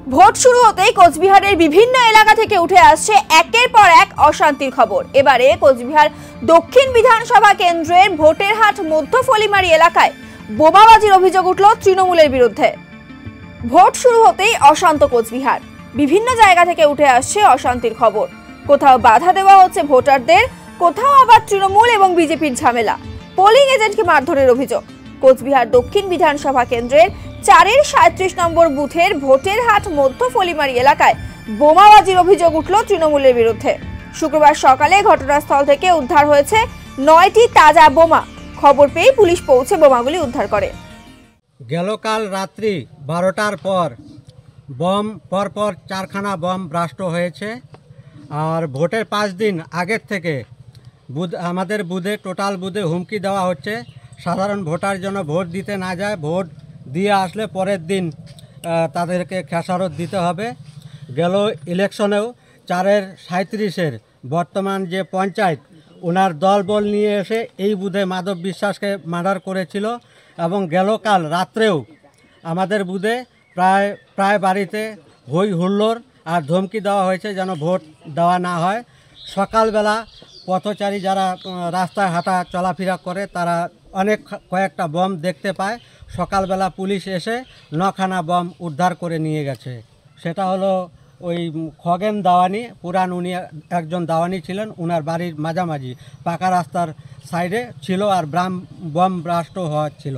Vote শুরু হতেই কোচবিহারের বিভিন্ন এলাকা থেকে উঠে আসছে একের পর এক অশান্তির খবর। এবারে কোচবিহার দক্ষিণ বিধানসভা কেন্দ্রের ভোটের হাট মধ্য ফলিমারি এলাকায় বোমাবাজির অভিযোগ উঠল তৃণমূলের বিরুদ্ধে। ভোট শুরু হতেই অশান্ত কোচবিহার, বিভিন্ন জায়গা থেকে উঠে আসছে অশান্তির খবর। কোথাও বাধা দেওয়া হচ্ছে ভোটারদের, কোথাও আবার তৃণমূল এবং বিজেপির ঝামেলা। পোলিং এজেন্টকে মারধরের অভিযোগ। কোচবিহার দক্ষিণ বিধানসভা কেন্দ্রের 4-এর 37 নম্বর বুথের ভোটের হাট মধ্য ফলিমারি এলাকায় বোমাবাজির অভিযোগ উঠল তৃণমূলের বিরুদ্ধে। শুক্রবার সকালে ঘটনাস্থল থেকে উদ্ধার হয়েছে 9টি তাজা বোমা। খবর পেয়ে পুলিশ পৌঁছে বোমাগুলি উদ্ধার করে। গেলকাল রাত্রি 12টার পর পরপর 4খানা বম ব্লাস্ট হয়েছে। আর ভোটের 5 দিন আগের থেকে আমাদের বুথে টোটাল বুথে হুমকি দেওয়া হচ্ছে সাধারণ ভোটার জন্য ভোট দিতে না যায়, ভোট দিয়ে আসলে পরের দিন তাদেরকে খেসারত দিতে হবে। গেল ইলেকশনেও 4-এর 37-এর বর্তমান যে পঞ্চায়েত, ওনার দলবল নিয়ে এসে এই বুথে মাধব বিশ্বাসকে মার্ডার করেছিল। এবং গেলকাল রাত্রেও আমাদের বুথে প্রায় বাড়িতে হই হুল্লোড় আর ধমকি দেওয়া হয়েছে যেন ভোট দেওয়া না হয়। সকালবেলা পথচারী যারা রাস্তায় হাঁটা চলাফেরা করে তারা কয়েকটা বম দেখতে পায়। সকালবেলা পুলিশ এসে 9খানা বম উদ্ধার করে নিয়ে গেছে। সেটা হলো ওই খগেন দাওয়ানি, পুরান উনি একজন দাওয়ানি ছিলেন, ওনার বাড়ির মাঝামাঝি পাকা রাস্তার সাইডে ছিল আর বম ব্লাস্টও হওয়ার ছিল।